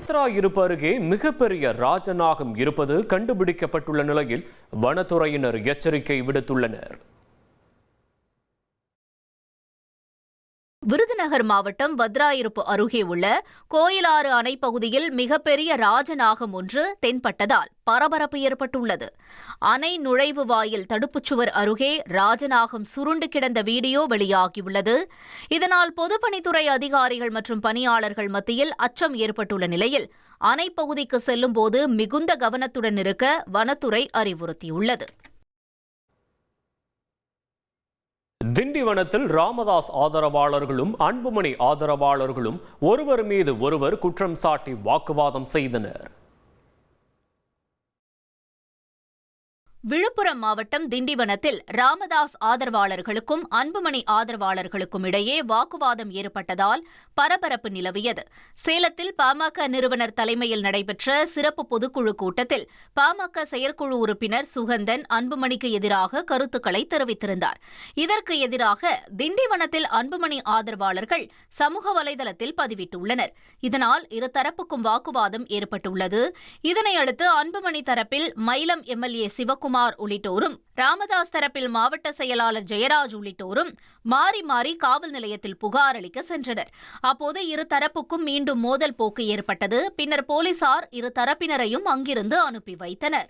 வத்ராயிருப்பு அருகே மிகப்பெரிய ராஜநாகம் இருப்பது கண்டுபிடிக்கப்பட்டுள்ள நிலையில் வனத்துறையினர் எச்சரிக்கை விடுத்துள்ளனர். விருதுநகர் மாவட்டம் வத்ராயிருப்பு அருகே உள்ள கோயிலாறு அணை பகுதியில் மிகப்பெரிய ராஜநாகம் ஒன்று தென்பட்டதால் பரபரப்பு ஏற்பட்டுள்ளது. அணை நுழைவு வாயில் தடுப்புச் சுவர் அருகே ராஜநாகம் சுருண்டு கிடந்த வீடியோ வெளியாகியுள்ளது. இதனால் பொதுப்பணித்துறை அதிகாரிகள் மற்றும் பணியாளர்கள் மத்தியில் அச்சம் ஏற்பட்டுள்ள நிலையில் அணை பகுதிக்கு செல்லும்போது மிகுந்த கவனத்துடன் இருக்க வனத்துறை அறிவுறுத்தியுள்ளது. திண்டிவனத்தில் ராமதாஸ் ஆதரவாளர்களும் அன்புமணி ஆதரவாளர்களும் ஒருவர் மீது ஒருவர் குற்றம் சாட்டி வாக்குவாதம் செய்தனர். விழுப்புரம் மாவட்டம் திண்டிவனத்தில் ராமதாஸ் ஆதரவாளர்களுக்கும் அன்புமணி ஆதரவாளர்களுக்கும் இடையே வாக்குவாதம் ஏற்பட்டதால் பரபரப்பு நிலவியது. சேலத்தில் பாமக நிறுவனர் தலைமையில் நடைபெற்ற சிறப்பு பொதுக்குழு கூட்டத்தில் பாமக செயற்குழு உறுப்பினர் சுகந்தன் அன்புமணிக்கு எதிராக கருத்துக்களை தெரிவித்திருந்தார். இதற்கு எதிராக திண்டிவனத்தில் அன்புமணி ஆதரவாளர்கள் சமூக வலைதளத்தில் பதிவிட்டுள்ளனர். இதனால் இருதரப்புக்கும் வாக்குவாதம் ஏற்பட்டுள்ளது. இதனையடுத்து அன்புமணி தரப்பில் மயிலம் எம்எல்ஏ சிவக்குமார் உள்ளிட்டோரும், ராமதாஸ் தரப்பில் மாவட்ட செயலாளர் ஜெயராஜ் உள்ளிட்டோரும் மாறி மாறி காவல் நிலையத்தில் புகார் அளிக்க சென்றனர். அப்போது இருதரப்புக்கும் மீண்டும் மோதல் போக்கு ஏற்பட்டது. பின்னர் போலீசார் இருதரப்பினரையும் அங்கிருந்து அனுப்பி வைத்தனர்.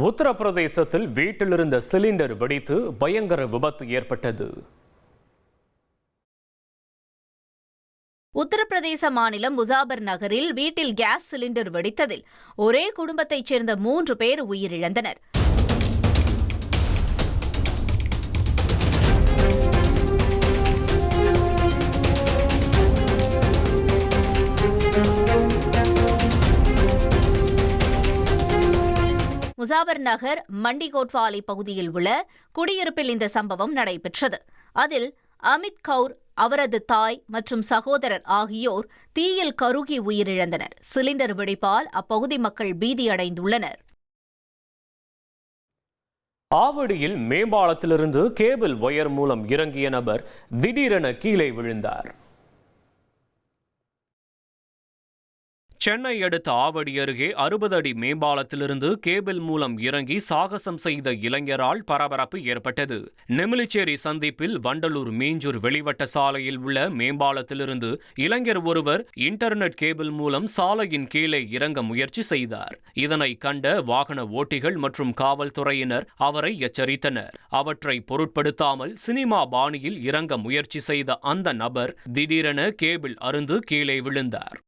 உத்தரப்பிரதேசத்தில் வீட்டில் இருந்த சிலிண்டர் வெடித்து பயங்கர விபத்து ஏற்பட்டது. உத்தரப்பிரதேச மாநிலம் முசாபர் நகரில் வீட்டில் கேஸ் சிலிண்டர் வெடித்ததில் ஒரே குடும்பத்தைச் சேர்ந்த 3 பேர் உயிரிழந்தனர். முசாபர் நகர் மண்டிகோட்வாலி பகுதியில் உள்ள குடியிருப்பில் இந்த சம்பவம் நடைபெற்றது. அதில் அமித் கவுர், அவரது தாய் மற்றும் சகோதரர் ஆகியோர் தீயில் கருகி உயிரிழந்தனர். சிலிண்டர் வெடிப்பால் அப்பகுதி மக்கள் பீதியடைந்துள்ளனர். ஆவடியில் மேம்பாலத்திலிருந்து கேபிள் ஒயர் மூலம் இறங்கிய நபர் திடீரென கீழே விழுந்தார். சென்னை அடுத்த ஆவடி அருகே 60 அடி மேம்பாலத்திலிருந்து கேபிள் மூலம் இறங்கி சாகசம் செய்த இளைஞரால் பரபரப்பு ஏற்பட்டது. நெமிலிச்சேரி சந்திப்பில் வண்டலூர் மீஞ்சூர் வெளிவட்ட சாலையில் உள்ள மேம்பாலத்திலிருந்து இளைஞர் ஒருவர் இன்டர்நெட் கேபிள் மூலம் சாலையின் கீழே இறங்க முயற்சி செய்தார். இதனை கண்ட வாகன ஓட்டிகள் மற்றும் காவல்துறையினர் அவரை எச்சரித்தனர். அவற்றை பொருட்படுத்தாமல் சினிமா பாணியில் இறங்க முயற்சி செய்த அந்த நபர் திடீரென கேபிள் அறுந்து கீழே விழுந்தார்.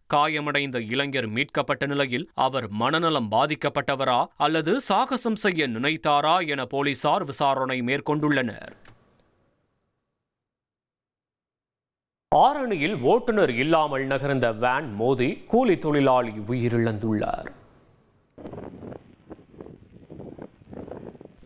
காயமடைந்த இளைஞர் மீட்கப்பட்ட நிலையில் அவர் மனநலம் பாதிக்கப்பட்டவரா அல்லது சாகசம் செய்ய நினைத்தாரா என போலீசார் விசாரணை மேற்கொண்டுள்ளனர். ஆரணியில் ஓட்டுநர் இல்லாமல் நகர்ந்த வேன் மோதி கூலி தொழிலாளி உயிரிழந்துள்ளார்.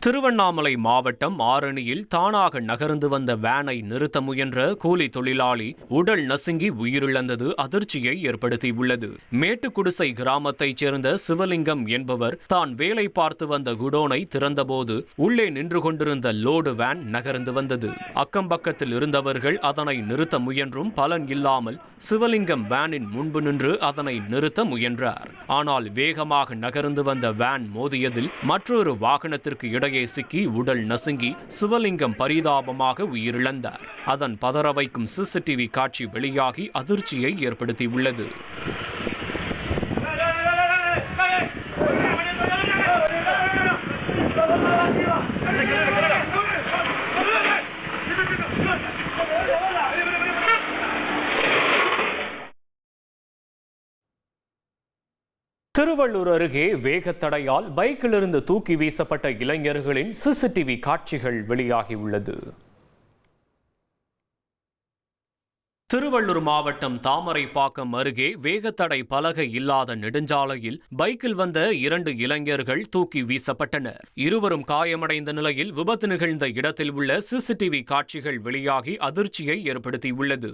திருவண்ணாமலை மாவட்டம் ஆரணியில் தானாக நகர்ந்து வந்த வேனை நிறுத்த முயன்ற கூலி தொழிலாளி உடல் நசுங்கி உயிரிழந்தது அதிர்ச்சியை ஏற்படுத்தியுள்ளது. மேட்டுக்குடிசை கிராமத்தைச் சேர்ந்த சிவலிங்கம் என்பவர் தான் வேலை பார்த்து வந்த குடோனை திறந்தபோது உள்ளே நின்று கொண்டிருந்த லோடு வேன் நகர்ந்து வந்தது. அக்கம்பக்கத்தில் இருந்தவர்கள் அதனை நிறுத்த முயன்றும் பலன் இல்லாமல் சிவலிங்கம் வேனின் முன்பு நின்று அதனை நிறுத்த முயன்றார். ஆனால் வேகமாக நகர்ந்து வந்த வேன் மோதியதில் மற்றொரு வாகனத்திற்கு இடையே இடையே சிக்கி உடல் நசுங்கி சிவலிங்கம் பரிதாபமாக உயிரிழந்தார். அதன் பதற வைக்கும் சிசிடிவி காட்சி வெளியாகி அதிர்ச்சியை ஏற்படுத்தியுள்ளது. திருவள்ளூர் அருகே வேகத்தடையால் பைக்கிலிருந்து தூக்கி வீசப்பட்ட இளைஞர்களின் சிசிடிவி காட்சிகள் வெளியாகியுள்ளது. திருவள்ளூர் மாவட்டம் தாமரைப்பாக்கம் அருகே வேகத்தடை பலகை இல்லாத நெடுஞ்சாலையில் பைக்கில் வந்த 2 இளைஞர்கள் தூக்கி வீசப்பட்டனர். இருவரும் காயமடைந்த நிலையில் விபத்து நிகழ்ந்த இடத்தில் உள்ள சிசிடிவி காட்சிகள் வெளியாகி அதிர்ச்சியை ஏற்படுத்தியுள்ளது.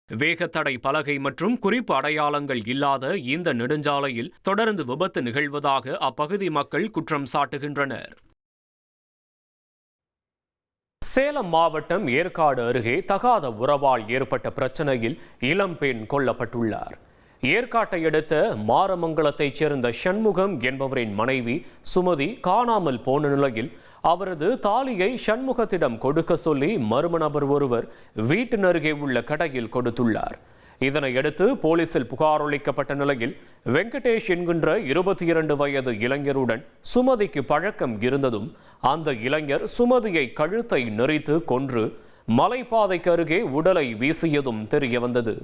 வேகத்தடை பலகை மற்றும் குறிப்பு அடையாளங்கள் இல்லாத இந்த நெடுஞ்சாலையில் தொடர்ந்து விபத்து நிகழ்வதாக அப்பகுதி மக்கள் குற்றம் சாட்டுகின்றனர். சேலம் மாவட்டம் ஏற்காடு அருகே தகாத உறவால் ஏற்பட்ட பிரச்சனையில் இளம்பெண் கொல்லப்பட்டுள்ளார். ஏற்காட்டை அடுத்த மாரமங்கலத்தைச் சேர்ந்த சண்முகம் என்பவரின் மனைவி சுமதி காணாமல் போன நிலையில் அவரது தாலியை சண்முகத்திடம் கொடுக்க சொல்லி மர்ம நபர் ஒருவர் வீட்டின் அருகே உள்ள கடையில் கொடுத்துள்ளார். இதனையடுத்து போலீசில் புகார் அளிக்கப்பட்ட நிலையில் வெங்கடேஷ் என்கின்ற 22 வயது இளைஞருடன் சுமதிக்கு பழக்கம் இருந்ததும் அந்த இளைஞர் சுமதியை கழுத்தை நெரித்து கொன்று மலைப்பாதைக்கு அருகே உடலை வீசியதும் தெரிய வந்தது.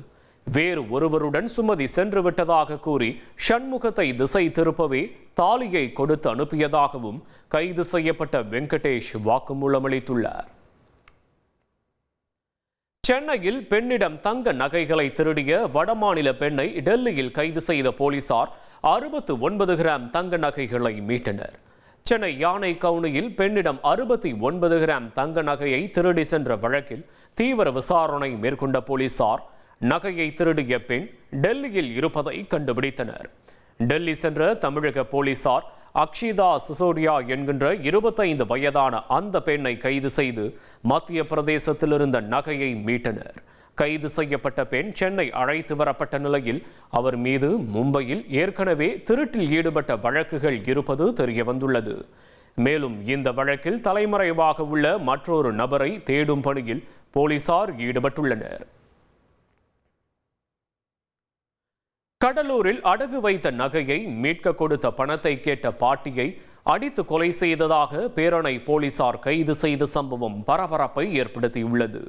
வேறு ஒருவருடன் சுமதி சென்று விட்டதாக கூறி சண்முகத்தை திசை திருப்பவே தாலியை கொடுத்து அனுப்பியதாகவும் கைது செய்யப்பட்ட வெங்கடேஷ் வாக்குமூலம் அளித்துள்ளார். சென்னையில் பெண்ணிடம் தங்க நகைகளை திருடிய வடமாநில பெண்ணை டெல்லியில் கைது செய்த போலீசார் 69 கிராம் தங்க நகைகளை மீட்டனர். சென்னை யானை கவுனியில் பெண்ணிடம் 69 கிராம் தங்க நகையை திருடி சென்ற வழக்கில் தீவிர விசாரணை மேற்கொண்ட போலீசார் நகையை திருடிய பெண் டெல்லியில் இருப்பதை கண்டுபிடித்தனர். டெல்லி சென்ற தமிழக போலீசார் அக்ஷிதா சிசோடியா என்கின்ற 25 வயதான அந்த பெண்ணை கைது செய்து மத்திய பிரதேசத்தில் இருந்த நகையை மீட்டனர். கைது செய்யப்பட்ட பெண் சென்னை அழைத்து வரப்பட்ட நிலையில் அவர் மீது மும்பையில் ஏற்கனவே திருட்டில் ஈடுபட்ட வழக்குகள் இருப்பது தெரிய வந்துள்ளது. மேலும் இந்த வழக்கில் தலைமறைவாக உள்ள மற்றொரு நபரை தேடும் பணியில் போலீசார் ஈடுபட்டுள்ளனர். கடலூரில் அடகு வைத்த நகையை மீட்க கொடுத்த பணத்தை கேட்ட பாட்டியை அடித்து கொலை செய்ததாக பேரணை போலீசார் கைது செய்த சம்பவம் பரபரப்பை ஏற்படுத்தியுள்ளது.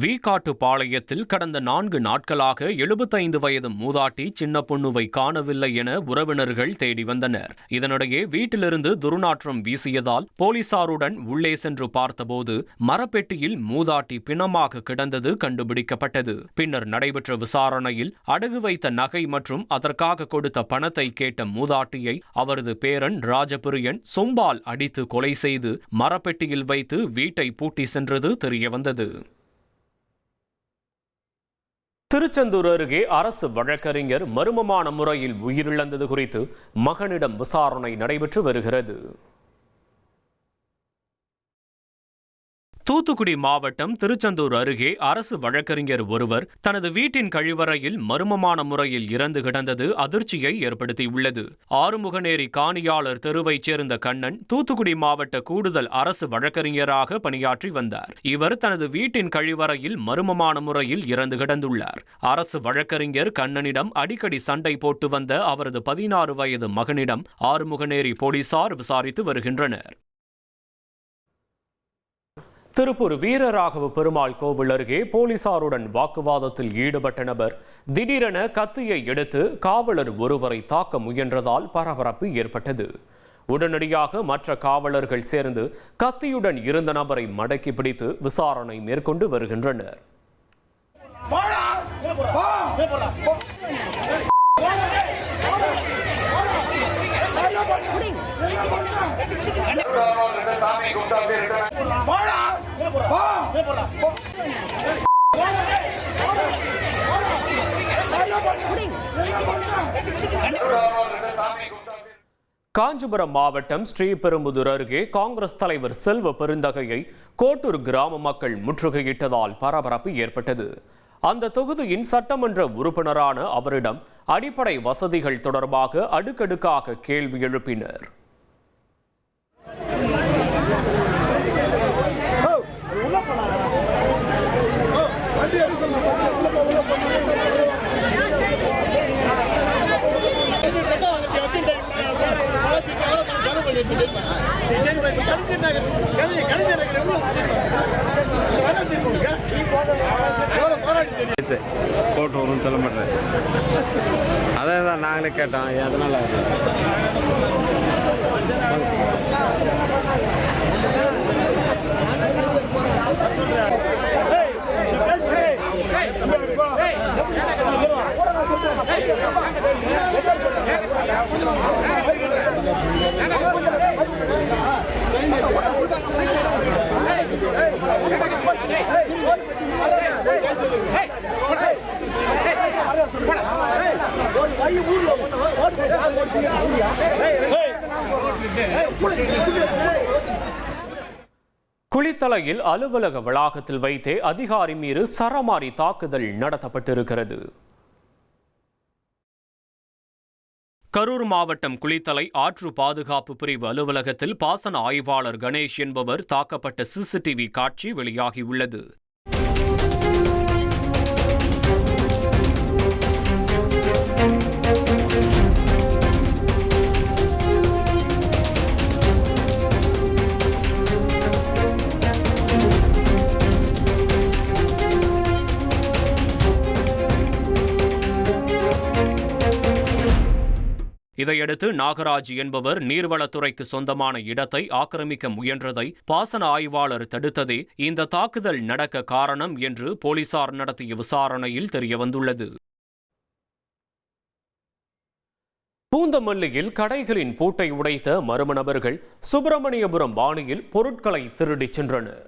வீக்காட்டுப்பாளையத்தில் கடந்த 4 நாட்களாக 75 வயது மூதாட்டி சின்ன பொண்ணுவை காணவில்லை என உறவினர்கள் தேடி வந்தனர். இதனிடையே வீட்டிலிருந்து துர்நாற்றம் வீசியதால் போலீசாருடன் உள்ளே சென்று பார்த்தபோது மரப்பெட்டியில் மூதாட்டி பிணமாக கிடந்தது கண்டுபிடிக்கப்பட்டது. பின்னர் நடைபெற்ற விசாரணையில் அடகு வைத்த நகை மற்றும் அதற்காக கொடுத்த பணத்தை கேட்ட மூதாட்டியை அவரது பேரன் ராஜபிரியன் சொம்பால் அடித்து கொலை செய்து மரப்பெட்டியில் வைத்து வீட்டை பூட்டி சென்றது தெரியவந்தது. திருச்செந்தூர் அருகே அரசு வழக்கறிஞர் மர்மமான முறையில் உயிரிழந்தது குறித்து மகனிடம் விசாரணை நடைபெற்று வருகிறது. தூத்துக்குடி மாவட்டம் திருச்செந்தூர் அருகே அரசு வழக்கறிஞர் ஒருவர் தனது வீட்டின் கழிவறையில் மர்மமான முறையில் இறந்து கிடந்தது அதிர்ச்சியை ஏற்படுத்தியுள்ளது. ஆறுமுகநேரி காணியாளர் தெருவைச் சேர்ந்த கண்ணன் தூத்துக்குடி மாவட்ட கூடுதல் அரசு வழக்கறிஞராக பணியாற்றி வந்தார். இவர் தனது வீட்டின் கழிவறையில் மர்மமான முறையில் இறந்து கிடந்துள்ளார். அரசு வழக்கறிஞர் கண்ணனிடம் அடிக்கடி சண்டை போட்டு வந்த அவரது 16 வயது மகனிடம் ஆறுமுகநேரி போலீசார் விசாரித்து வருகின்றனர். திருப்பூர் வீரராகவ பெருமாள் கோவில் அருகே போலீசாருடன் வாக்குவாதத்தில் ஈடுபட்ட நபர் திடீரென கத்தியை எடுத்து காவலர் ஒருவரை தாக்க முயன்றதால் பரபரப்பு ஏற்பட்டது. உடனடியாக மற்ற காவலர்கள் சேர்ந்து கத்தியுடன் இருந்த நபரை மடக்கி பிடித்து விசாரணை மேற்கொண்டு வருகின்றனர். காஞ்சிபுரம் மாவட்டம் ஸ்ரீபெரும்புதூர் அருகே காங்கிரஸ் தலைவர் செல்வ பெருந்தகையை கோட்டூர் கிராம மக்கள் முற்றுகையிட்டதால் பரபரப்பு ஏற்பட்டது. அந்த தொகுதியின் சட்டமன்ற உறுப்பினரான அவரிடம் அடிப்படை வசதிகள் தொடர்பாக அடுக்கடுக்காக கேள்வி எழுப்பினர். கோட்டூர்னு சொல்ல மாட்டேன். அதே தான் நாங்களே கேட்டோம். அதனால குளித்தலையில் அலுவலக வளாகத்தில் வைத்தே அதிகாரி மீது சரமாரி தாக்குதல் நடத்தப்பட்டிருக்கிறது. கரூர் மாவட்டம் குளித்தலை ஆற்று பாதுகாப்பு பிரிவு அலுவலகத்தில் பாசன ஆய்வாளர் கணேஷ் என்பவர் தாக்கப்பட்ட சிசிடிவி காட்சி வெளியாகியுள்ளது. இதையடுத்து நாகராஜ் என்பவர் நீர்வளத்துறைக்கு சொந்தமான இடத்தை ஆக்கிரமிக்க முயன்றதை பாசன ஆய்வாளர் தடுத்ததே இந்த தாக்குதல் நடக்க காரணம் என்று போலீசார் நடத்திய விசாரணையில் தெரியவந்துள்ளது. பூந்தமல்லியில் கடைகளின் பூட்டை உடைத்த மர்ம நபர்கள் சுப்பிரமணியபுரம் பாணியில் பொருட்களை திருடிச் சென்றனர்.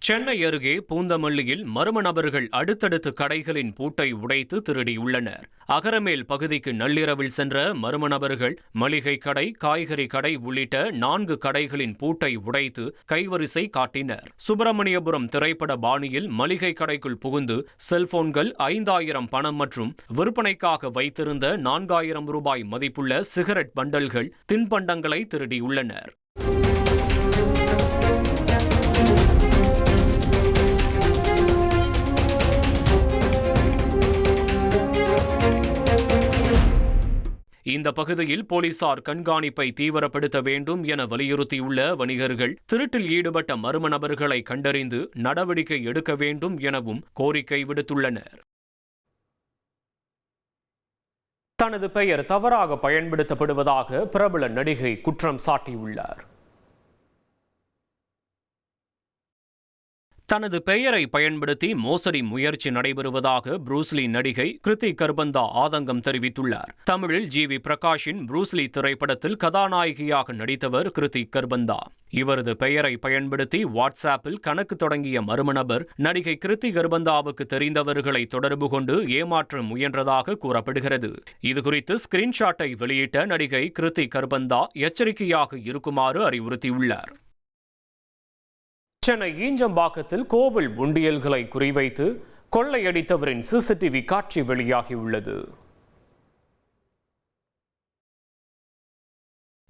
சென்னை அருகே பூந்தமல்லியில் மர்ம நபர்கள் அடுத்தடுத்து கடைகளின் பூட்டை உடைத்து திருடியுள்ளனர். அகரமேல் பகுதிக்கு நள்ளிரவில் சென்ற மர்ம நபர்கள் மளிகை கடை, காய்கறி கடை உள்ளிட்ட 4 கடைகளின் பூட்டை உடைத்து கைவரிசை காட்டினர். சுப்பிரமணியபுரம் திரைப்பட பாணியில் மளிகை கடைக்குள் புகுந்து செல்போன்கள், 5000 பணம் மற்றும் விற்பனைக்காக வைத்திருந்த 4000 ரூபாய் மதிப்புள்ள சிகரெட் பண்டல்கள், தின்பண்டங்களை திருடியுள்ளனர். இந்த பகுதியில் போலீசார் கண்காணிப்பை தீவிரப்படுத்த வேண்டும் என வலியுறுத்தியுள்ள வணிகர்கள் திருட்டில் ஈடுபட்ட மர்ம நபர்களை கண்டறிந்து நடவடிக்கை எடுக்க வேண்டும் எனவும் கோரிக்கை விடுத்துள்ளனர். தனது பெயர் தவறாக பயன்படுத்தப்படுவதாக பிரபல நடிகை குற்றம் சாட்டியுள்ளார். தனது பெயரை பயன்படுத்தி மோசடி முயற்சி நடைபெறுவதாக புரூஸ்லி நடிகை கிருத்தி கர்பந்தா ஆதங்கம் தெரிவித்துள்ளார். தமிழில் ஜி.வி. பிரகாஷின் புரூஸ்லி திரைப்படத்தில் கதாநாயகியாக நடித்தவர் கிருத்தி கர்பந்தா. இவரது பெயரை பயன்படுத்தி வாட்ஸ்ஆப்பில் கணக்கு தொடங்கிய மர்ம நபர் நடிகை கிருத்தி கர்பந்தாவுக்கு தெரிந்தவர்களை தொடர்பு கொண்டு ஏமாற்ற முயன்றதாக கூறப்படுகிறது. இதுகுறித்து ஸ்கிரீன்ஷாட்டை வெளியிட்ட நடிகை கிருத்தி கர்பந்தா எச்சரிக்கையாக இருக்குமாறு அறிவுறுத்தியுள்ளார். சென்னை ஈஞ்சம்பாக்கத்தில் கோவில் உண்டியல்களை குறிவைத்து கொள்ளையடித்தவரின் சிசிடிவி காட்சி வெளியாகியுள்ளது.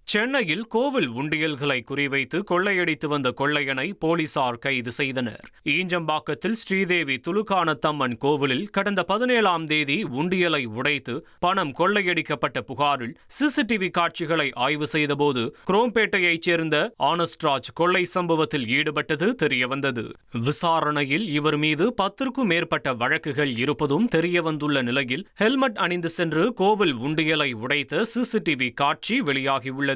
சென்னையில் கோவில் உண்டியல்களை குறிவைத்து கொள்ளையடித்து வந்த கொள்ளையனை போலீசார் கைது செய்தனர். ஈஞ்சம்பாக்கத்தில் ஸ்ரீதேவி துலுக்கானத்தம்மன் கோவிலில் கடந்த 17ஆம் தேதி உண்டியலை உடைத்து பணம் கொள்ளையடிக்கப்பட்ட புகாரில் சிசிடிவி காட்சிகளை ஆய்வு செய்தபோது குரோம்பேட்டையைச் சேர்ந்த ஆனஸ்ட்ராஜ் கொள்ளை சம்பவத்தில் ஈடுபட்டது தெரியவந்தது. விசாரணையில் இவர் மீது 10க்கும் மேற்பட்ட வழக்குகள் இருப்பதும் தெரியவந்துள்ள நிலையில் ஹெல்மெட் அணிந்து சென்று கோவில் உண்டியலை உடைத்த சிசிடிவி காட்சி வெளியாகியுள்ளது.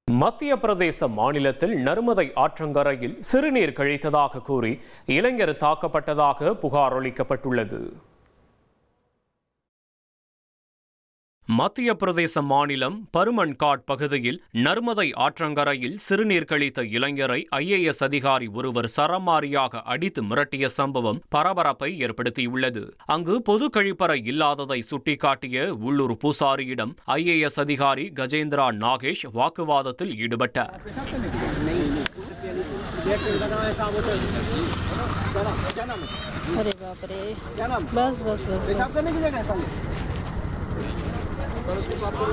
மத்திய பிரதேச மாநிலத்தில் நர்மதை ஆற்றங்கரையில் சிறுநீர் கழித்ததாக கூறி இளைஞர் தாக்கப்பட்டதாக புகார் அளிக்கப்பட்டுள்ளது. மத்திய பிரதேச மாநிலம் பருமன்காட் பகுதியில் நர்மதை ஆற்றங்கரையில் சிறுநீர் கழித்த இளைஞரை IAS அதிகாரி ஒருவர் சரமாரியாக அடித்து மிரட்டிய சம்பவம் பரபரப்பை ஏற்படுத்தியுள்ளது. அங்கு பொது கழிப்பறை இல்லாததை சுட்டிக்காட்டிய உள்ளூர் பூசாரியிடம் IAS அதிகாரி கஜேந்திரா நாகேஷ் வாக்குவாதத்தில் ஈடுபட்டார்.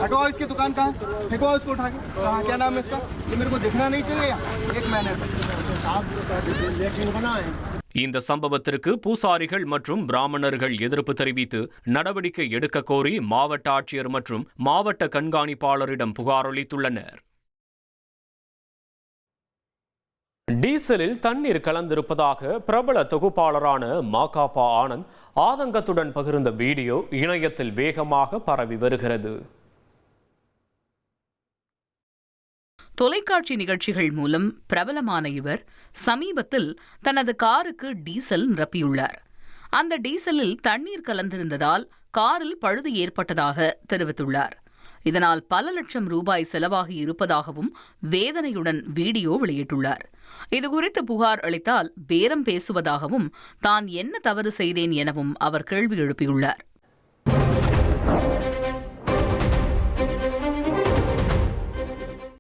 हटवाओ इसकी दुकान कहाँ, फेंकवाओ इसको उठा के। कहाँ, क्या नाम है इसका? ये मेरे को दिखना नहीं चाहिए। एक महीने இந்த சம்பவத்திற்கு பூசாரிகள் மற்றும் பிராமணர்கள் எதிர்ப்பு தெரிவித்து நடவடிக்கை எடுக்க கோரி மாவட்ட ஆட்சியர் மற்றும் மாவட்ட கண்காணிப்பாளரிடம் புகார் அளித்துள்ளனர். டீசலில் தண்ணீர் கலந்திருப்பதாக பிரபல தொகுப்பாளரான மாகாபா ஆனந்த் ஆதங்கத்துடன் பகிர்ந்த வீடியோ இணையத்தில் வேகமாக பரவி வருகிறது. தொலைக்காட்சி நிகழ்ச்சிகள் மூலம் பிரபலமான இவர் சமீபத்தில் தனது காருக்கு டீசல் நிரப்பியுள்ளார். அந்த டீசலில் தண்ணீர் கலந்திருந்ததால் காரில் பழுது ஏற்பட்டதாக தெரிவித்துள்ளார். இதனால் பல லட்சம் ரூபாய் செலவாகி இருப்பதாகவும் வேதனையுடன் வீடியோ வெளியிட்டுள்ளார். இதுகுறித்து புகார் அளித்தால் பேரம் பேசுவதாகவும் தான் என்ன தவறு செய்தேன் எனவும் அவர் கேள்வி எழுப்பியுள்ளார்.